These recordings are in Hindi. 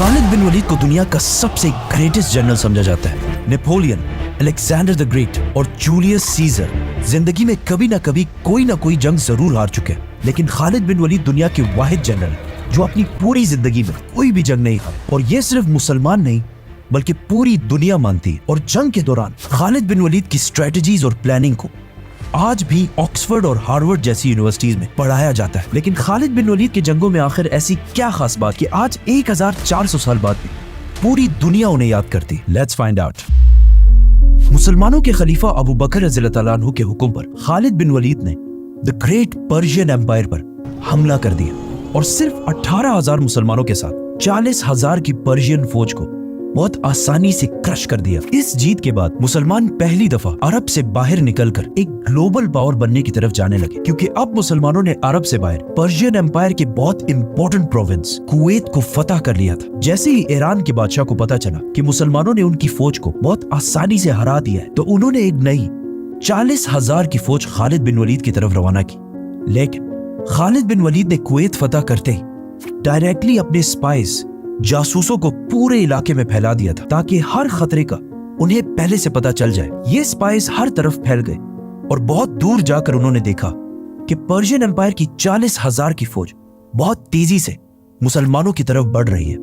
खालिद बिन वलीद को दुनिया का सबसे ग्रेटेस्ट जनरल समझा जाता है। नेपोलियन, अलेक्जेंडर द ग्रेट और जूलियस सीजर जिंदगी में कभी ना कोई जंग जरूर हार चुके हैं, लेकिन खालिद बिन वलीद दुनिया के वाहिद जनरल जो अपनी पूरी जिंदगी में कोई भी जंग नहीं हारा। और ये सिर्फ मुसलमान नहीं बल्कि पूरी दुनिया मानती है। और जंग के दौरान खालिद बिन वलीद की स्ट्रेटजीज और प्लानिंग को आज भी ऑक्सफोर्ड और हार्वर्ड जैसी यूनिवर्सिटीज में पढ़ाया जाता है। लेकिन खालिद बिन वलीद के जंगों में आखिर ऐसी क्या खास बात कि आज 1400 साल बाद भी पूरी दुनिया उन्हें याद करती। Let's find out. मुसलमानों के खलीफा अबू बकर रज़ियल्लाहु तआला अन्हु के हुक्म पर खालिद बिन वलीद ने द ग्रेट पर्शियन एम्पायर पर हमला कर दिया और सिर्फ 18,000 मुसलमानों के साथ 40,000 की पर्शियन फौज को बहुत आसानी से क्रश कर दिया। इस जीत के बाद मुसलमान पहली दफा अरब से बाहर निकलकर एक ग्लोबल पावर बनने की तरफ जाने लगे, क्योंकि अब मुसलमानों ने अरब से बाहर पर्शियन एम्पायर के बहुत इंपॉर्टेंट प्रोविंस कुवैत को फतह कर लिया था। जैसे ही ईरान के बादशाह को पता चला कि मुसलमानों ने उनकी फौज को बहुत आसानी से हरा दिया है, तो उन्होंने एक नई 40,000 की फौज खालिद बिन वलीद की तरफ रवाना की। लेकिन खालिद बिन वलीद ने कुवैत फतह करते ही डायरेक्टली अपने स्पाइस जासूसों को पूरे इलाके में फैला दिया था, ताकि हर खतरे का उन्हें पहले से पता चल जाए। ये स्पाइस हर तरफ फैल गए और बहुत दूर जाकर उन्होंने देखा कि पर्शियन एम्पायर की 40,000 की फौज बहुत तेजी से मुसलमानों की तरफ बढ़ रही है।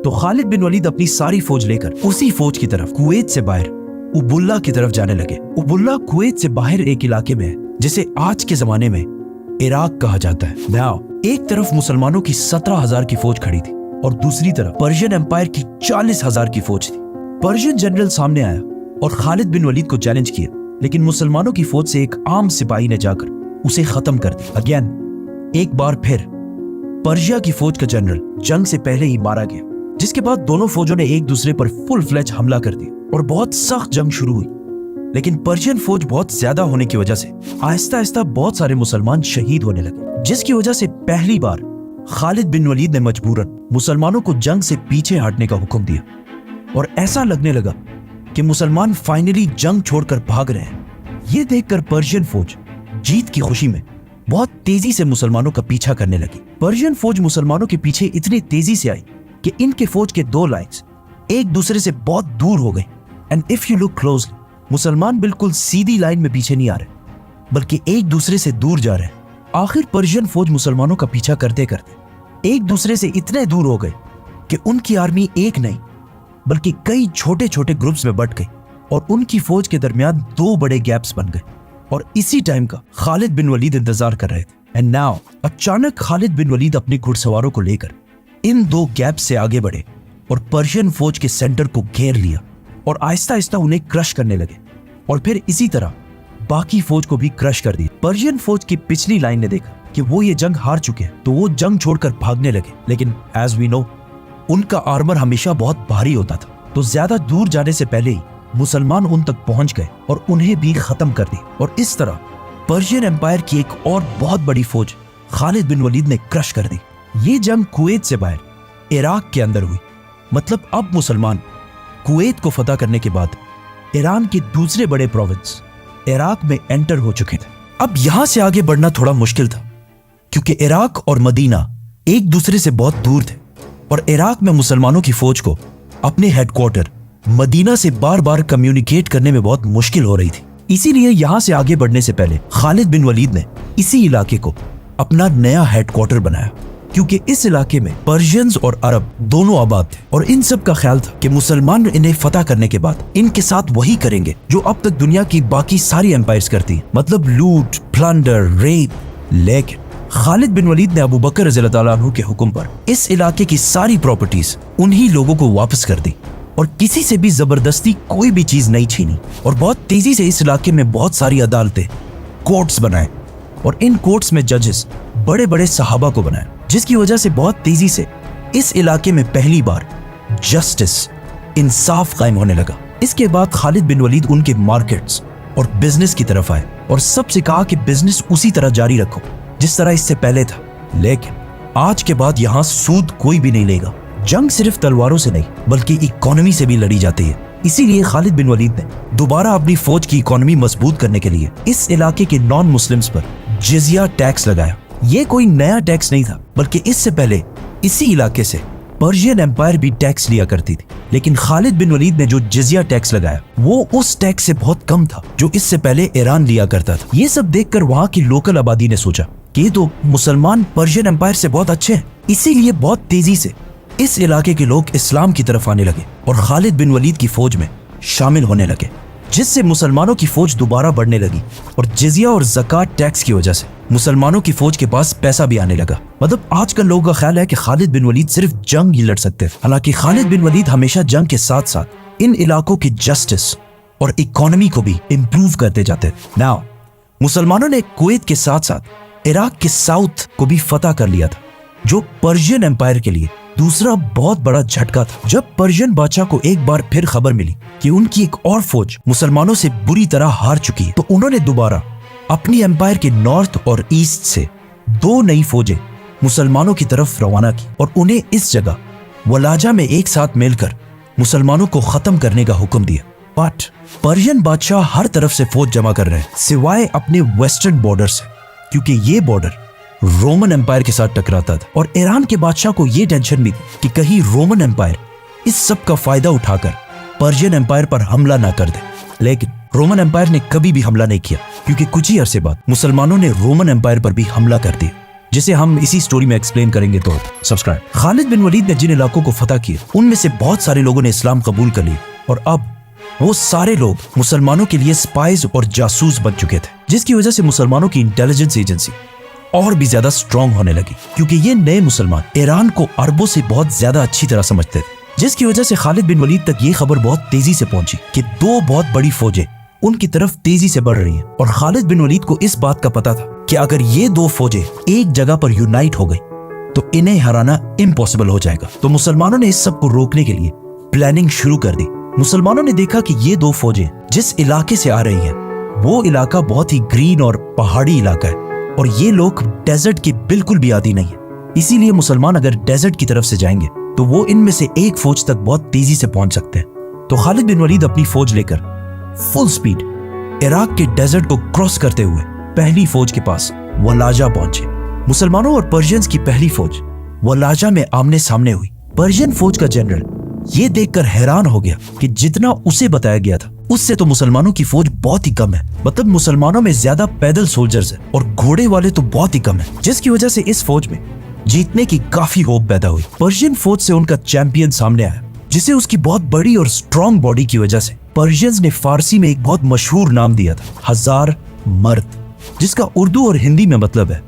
तो खालिद बिन वलीद अपनी सारी फौज लेकर उसी फौज की तरफ कुवैत से बाहर उबुल्ला की तरफ जाने लगे। उबुल्ला कुवैत से बाहर एक इलाके में है जिसे आज के जमाने में इराक कहा जाता है। नाउ एक तरफ मुसलमानों की 17,000 की फौज खड़ी थी और दूसरी तरफ पर्शियन एम्पायर की 40,000 की फौज थी। पर्शियन जनरल सामने आया और खालिद बिन वलीद को चैलेंज किया, लेकिन मुसलमानों की फौज से एक आम सिपाही ने जाकर उसे खत्म कर दिया। अगेन एक बार फिर पर्शिया की फौज का जनरल जंग से पहले ही मारा गया, जिसके बाद दोनों फौजों ने एक दूसरे पर फुल फ्लेज हमला कर दिया और बहुत सख्त जंग शुरू हुई। लेकिन पर्शियन फौज बहुत ज्यादा होने की वजह से आहिस्ता आहिस्ता बहुत सारे मुसलमान शहीद होने लगे, जिसकी वजह से पहली बार खालिद बिन वलीद ने मजबूरन मुसलमानों को जंग से पीछे हटने का हुक्म दिया। और ऐसा लगने लगा कि मुसलमान फाइनली जंग छोड़कर भाग रहे हैं। ये देखकर पर्शियन फौज जीत की खुशी में बहुत तेजी से मुसलमानों का पीछा करने लगी। पर्शियन फौज मुसलमानों के पीछे इतनी तेजी से आई कि इनके फौज के दो लाइन्स एक दूसरे से बहुत दूर हो गए। And if you look closely, मुसलमान बिल्कुल सीधी लाइन में पीछे नहीं आ रहे, बल्कि एक दूसरे से दूर जा रहे हैं। आखिर पर्शियन फौज मुसलमानों का पीछा करते करते एक दूसरे से इतने दूर हो गए कि उनकी आर्मी एक नहीं बल्कि कई छोटे छोटे ग्रुप्स में बट गई और उनकी फौज के दरमियान दो बड़े गैप्स बन गए। और इसी टाइम का खालिद बिन वलीद इंतजार कर रहे थे। एंड नाउ अचानक खालिद बिन वलीद अपने घुड़सवारों को लेकर इन दो गैप्स से आगे बढ़े और पर्शियन फौज के सेंटर को घेर लिया और आहिस्ता आहिस्ता उन्हें क्रश करने लगे। और फिर इसी तरह बाकी फौज को भी क्रश कर दिया। पर्शियन फौज की पिछली लाइन ने देखा कि वो ये जंग हार चुके हैं, तो वो जंग छोड़कर भागने लगे। लेकिन एज वी नो, उनका आर्मर हमेशा बहुत भारी होता था, तो ज्यादा दूर जाने से पहले ही मुसलमान उन तक पहुंच गए और उन्हें भी खत्म कर दिया। और इस तरह पर्शियन एम्पायर की एक और बहुत बड़ी फौज खालिद बिन वलीद ने क्रश कर दी। ये जंग कुवैत से बाहर इराक के अंदर हुई। मतलब अब मुसलमान कुवैत को फतह करने के बाद ईरान के दूसरे बड़े प्रोविंस इराक में एंटर हो चुके थे। अब यहां से आगे बढ़ना थोड़ा मुश्किल था, क्योंकि इराक और मदीना एक दूसरे से बहुत दूर थे और इराक में मुसलमानों की फौज को अपने हेडक्वार्टर मदीना से बार बार कम्युनिकेट करने में बहुत मुश्किल हो रही थी। इसीलिए यहां से आगे बढ़ने से पहले खालिद बिन वलीद ने इसी इलाके को अपना नया हेडक्वार्टर बनाया, क्योंकि इस इलाके में पर्शियंस और अरब दोनों आबाद थे और इन सब का ख्याल था कि मुसलमान इन्हें फतह करने के बाद इनके साथ वही करेंगे जो अब तक दुनिया की बाकी सारी एम्पायर्स करती हैं, मतलब लूट, प्लंडर, रेप। लेकिन खालिद बिन वलीद ने अबू बकर रज़ियल्लाहु तआला अन्हु के हुक्म पर इस इलाके की सारी प्रॉपर्टीज उन्हीं लोगों को वापस कर दी और किसी से भी जबरदस्ती कोई भी चीज नहीं छीनी। और बहुत तेजी से इस इलाके में बहुत सारी अदालतें, कोर्ट्स बनाए और इन कोर्ट्स में जजेस बड़े बड़े सहाबा को बनाए, जिसकी वजह से बहुत तेजी से इस इलाके में पहली बार जस्टिस, इंसाफ कायम होने लगा। इसके बाद खालिद बिन वलीद उनके मार्केट्स और बिजनेस की तरफ आए और सबसे कहा कि बिजनेस उसी तरह जारी रखो जिस तरह इससे पहले था। लेकिन आज के बाद यहाँ सूद कोई भी नहीं लेगा। जंग सिर्फ तलवारों से नहीं बल्कि इकोनॉमी से भी लड़ी जाती है। इसीलिए खालिद बिन वलीद ने दोबारा अपनी फौज की इकोनॉमी मजबूत करने के लिए इस इलाके के नॉन मुस्लिम्स पर जिजिया टैक्स लगाया। ये कोई नया टैक्स नहीं था, बल्कि इससे पहले इसी इलाके से पर्शियन एम्पायर भी टैक्स लिया करती थी, लेकिन खालिद बिन वलीद ने जो जिजिया टैक्स लगाया वो उस टैक्स से बहुत कम था जो इससे पहले ईरान लिया करता था। ये सब देखकर वहाँ की लोकल आबादी ने सोचा कि ये तो मुसलमान पर्शियन एम्पायर से बहुत अच्छे हैं, इसीलिए बहुत तेजी से इस इलाके के लोग इस्लाम की तरफ आने लगे और खालिद बिन वलीद की फौज में शामिल होने लगे, जिससे मुसलमानों की फौज दोबारा बढ़ने लगी और जिजिया और ज़कात टैक्स की वजह से मुसलमानों की फौज के पास पैसा भी आने लगा। मतलब आजकल लोगों का ख्याल है कि खालिद बिन वलीद सिर्फ जंग ही लड़ सकते थे, हालांकि खालिद बिन वलीद हमेशा जंग के साथ साथ इन इलाकों की जस्टिस और इकोनॉमी को भी इम्प्रूव करते जाते थे। नाउ मुसलमानों ने कुवैत के साथ साथ इराक के साउथ को भी फतह कर लिया था, जो पर्शियन एम्पायर के लिए दूसरा बहुत बड़ा झटका था। जब पर्शियन बादशाह को एक बार फिर खबर मिली कि उनकी एक और फौज मुसलमानों से बुरी तरह हार चुकी है, तो उन्होंने दोबारा अपनी एम्पायर के नॉर्थ और ईस्ट से 2 नई फौजें मुसलमानों की तरफ रवाना की और उन्हें इस जगह वलाजा में एक साथ मिलकर मुसलमानों को खत्म करने का हुक्म दिया। बट पर्शियन बादशाह हर तरफ से फौज जमा कर रहे हैं सिवाय अपने वेस्टर्न बॉर्डर से, क्योंकि ये बॉर्डर रोमन एम्पायर के साथ टकराता था और ईरान के बादशाह को यह टेंशन भी थी कि कहीं रोमन एम्पायर इस सब का फायदा उठाकर पर्शियन एम्पायर पर हमला ना कर दे। लेकिन रोमन एम्पायर ने कभी भी हमला नहीं किया, क्योंकि कुछ ही अरसे बाद मुसलमानों ने रोमन एम्पायर पर भी हमला कर दिया, जिसे हम इसी स्टोरी में एक्सप्लेन करेंगे। तो सब्सक्राइब। खालिद बिन वलीद ने जिन इलाकों को फतह किया उनमें से बहुत सारे लोगों ने इस्लाम कबूल कर लिया और अब वो सारे लोग मुसलमानों के लिए स्पाइज और जासूस बन चुके थे, जिसकी वजह से मुसलमानों की इंटेलिजेंस एजेंसी और भी ज्यादा स्ट्रॉन्ग होने लगी, क्योंकि ये नए मुसलमान ईरान को अरबों से बहुत ज्यादा अच्छी तरह समझते थे, जिसकी वजह से खालिद बिन वलीद तक ये खबर बहुत तेजी से पहुंची कि 2 बहुत बड़ी फौजें उनकी तरफ तेजी से बढ़ रही हैं। और खालिद बिन वलीद को इस बात का पता था कि अगर ये 2 फौजें एक जगह पर यूनाइट हो गई तो इन्हें हराना इम्पॉसिबल हो जाएगा। तो मुसलमानों ने इस सब को रोकने के लिए प्लानिंग शुरू कर दी। मुसलमानों ने देखा कि ये 2 फौजें जिस इलाके से आ रही हैं वो इलाका बहुत ही ग्रीन और पहाड़ी इलाका है और ये लोग डेजर्ट के बिल्कुल भी आदी नहीं है, इसीलिए मुसलमान अगर डेजर्ट की तरफ से जाएंगे तो वो इनमें से एक फौज तक बहुत तेजी से पहुंच सकते हैं। तो खालिद बिन वलीद अपनी फौज लेकर फुल स्पीड इराक के डेजर्ट को क्रॉस करते हुए पहली फौज के पास वलाजा पहुंचे। मुसलमानों और पर्शियंस की पहली फौज वलाजा में आमने सामने हुई। पर्शियन फौज का जनरल ये देखकर हैरान हो गया कि जितना उसे बताया गया था उससे तो मुसलमानों की फौज बहुत ही कम है। मतलब मुसलमानों में ज्यादा पैदल सोल्जर्स हैं और घोड़े वाले तो बहुत ही कम है, जिसकी वजह से इस फौज में जीतने की काफी होप पैदा हुई। पर्शियन फौज से उनका चैंपियन सामने आया, जिसे उसकी बहुत बड़ी और स्ट्रॉन्ग बॉडी की वजह से पर्शियंस ने फारसी में एक बहुत मशहूर नाम दिया था, हजार मर्द, जिसका उर्दू और हिंदी में मतलब है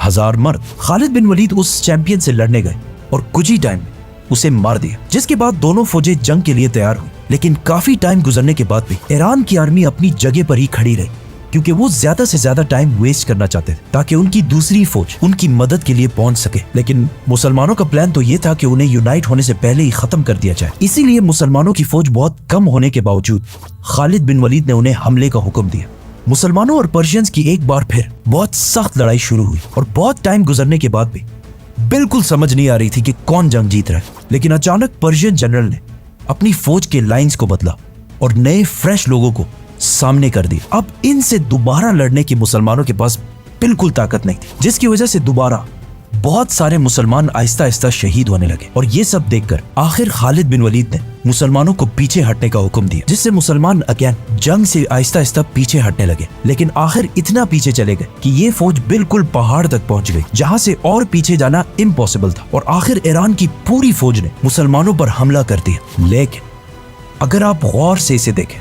हजार मर्द। खालिद बिन वलीद उस चैंपियन से लड़ने गए और कुछ ही टाइम में उसे मार दिया, जिसके बाद दोनों फौजें जंग के लिए तैयार हुई। लेकिन काफी टाइम गुजरने के बाद भी ईरान की आर्मी अपनी जगह पर ही खड़ी रही, क्योंकि वो ज्यादा से ज्यादा टाइम वेस्ट करना चाहते थे ताकि उनकी दूसरी फौज उनकी मदद के लिए पहुंच सके। लेकिन मुसलमानों का प्लान तो ये था कि उन्हें यूनाइट होने से पहले ही खत्म कर दिया जाए। इसीलिए मुसलमानों की फौज बहुत कम होने के बावजूद खालिद बिन वलीद ने उन्हें हमले का हुक्म दिया। मुसलमानों और पर्शियंस की एक बार फिर बहुत सख्त लड़ाई शुरू हुई और बहुत टाइम गुजरने के बाद भी बिल्कुल समझ नहीं आ रही थी कि कौन जंग जीत रहा है। लेकिन अचानक पर्शियन जनरल ने अपनी फौज के लाइंस को बदला और नए फ्रेश लोगों को सामने कर दिया। अब इनसे दोबारा लड़ने की मुसलमानों के पास बिल्कुल ताकत नहीं थी, जिसकी वजह से दोबारा बहुत सारे मुसलमान आहिस्ता आहिस्ता शहीद होने लगे। और ये सब देखकर आखिर खालिद बिन वलीद ने मुसलमानों को पीछे हटने का हुक्म दिया, जिससे मुसलमान अगेन जंग से आहिस्ता आहिस्ता पीछे हटने लगे। लेकिन आखिर इतना पीछे चले गए कि ये फौज बिल्कुल पहाड़ तक पहुंच गई, जहां से और पीछे जाना इम्पॉसिबल था। और आखिर ईरान की पूरी फौज ने मुसलमानों पर हमला कर दिया। लेकिन अगर आप गौर से इसे देखें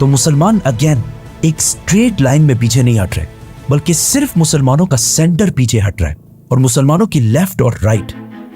तो मुसलमान अगेन एक स्ट्रेट लाइन में पीछे नहीं हट रहे, बल्कि सिर्फ मुसलमानों का सेंटर पीछे हट रहा है और मुसलमानों की लेफ्ट और राइट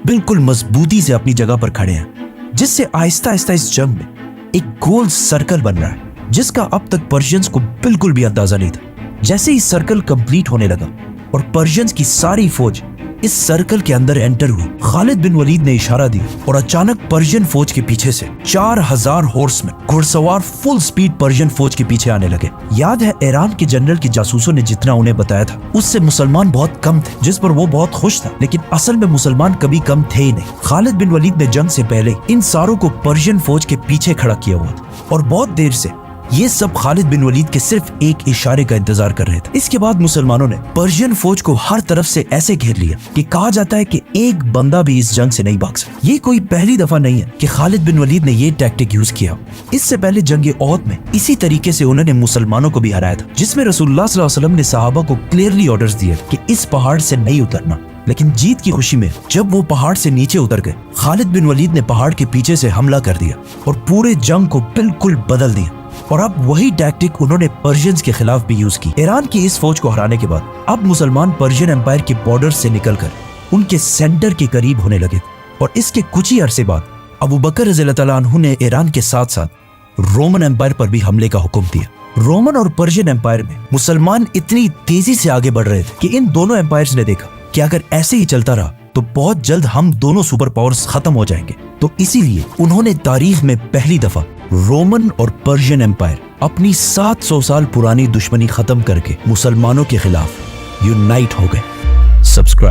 बिल्कुल मजबूती से अपनी जगह पर खड़े हैं, जिससे आहिस्ता आहिस्ता इस जंग में एक गोल सर्कल बन रहा है, जिसका अब तक पर्शियंस को बिल्कुल भी अंदाजा नहीं था। जैसे ही सर्कल कंप्लीट होने लगा और पर्शियंस की सारी फौज इस सर्कल के अंदर एंटर हुई, खालिद बिन वलीद ने इशारा दिया और अचानक पर्शियन फौज के पीछे से 4000 हॉर्समैन घुड़सवार फुल स्पीड पर्शियन फौज के पीछे आने लगे। याद है ईरान के जनरल की जासूसों ने जितना उन्हें बताया था उससे मुसलमान बहुत कम थे, जिस पर वो बहुत खुश था। लेकिन असल में मुसलमान कभी कम थे ही नहीं। खालिद बिन वलीद ने जंग से पहले इन सारों को पर्शियन फौज के पीछे खड़ा किया हुआ था और बहुत देर से ये सब खालिद बिन वलीद के सिर्फ एक इशारे का इंतजार कर रहे थे। इसके बाद मुसलमानों ने पर्शियन फौज को हर तरफ से ऐसे घेर लिया कि कहा जाता है कि एक बंदा भी इस जंग से नहीं भाग सकता। ये कोई पहली दफा नहीं है कि खालिद बिन वलीद ने ये टैक्टिक यूज किया। इससे पहले जंग ओहद में इसी तरीके से उन्होंने मुसलमानों को भी हराया था, जिसमें रसूलुल्लाह सल्लल्लाहु अलैहि वसल्लम ने सहाबा को क्लियरली ऑर्डर्स दिए कि इस पहाड़ से नहीं उतरना। लेकिन जीत की खुशी में जब वो पहाड़ से नीचे उतर गए, खालिद बिन वलीद ने पहाड़ के पीछे से हमला कर दिया और पूरे जंग को बिल्कुल बदल दिया। और अब वही टैक्टिक उन्होंने पर्शियंस के खिलाफ भी यूज की। ईरान की इस फौज को हराने के बाद अब मुसलमान पर्शियन एम्पायर के बॉर्डर से निकलकर उनके सेंटर के करीब होने लगे और इसके कुछ ही अरसे बाद अबू बकर रज़ियल्लाहु तआला अन्हु ने ईरान के साथ साथ रोमन एम्पायर पर भी हमले का हुक्म दिया। रोमन और पर्शियन एम्पायर में मुसलमान इतनी तेजी से आगे बढ़ रहे थे कि इन दोनों एम्पायर्स ने देखा कि अगर ऐसे ही चलता रहा तो बहुत जल्द हम दोनों सुपर पावर्स खत्म हो जाएंगे। तो इसीलिए उन्होंने तारीख में पहली दफा रोमन और पर्शियन एम्पायर अपनी 700 साल पुरानी दुश्मनी खत्म करके मुसलमानों के खिलाफ यूनाइट हो गए। सब्सक्राइब।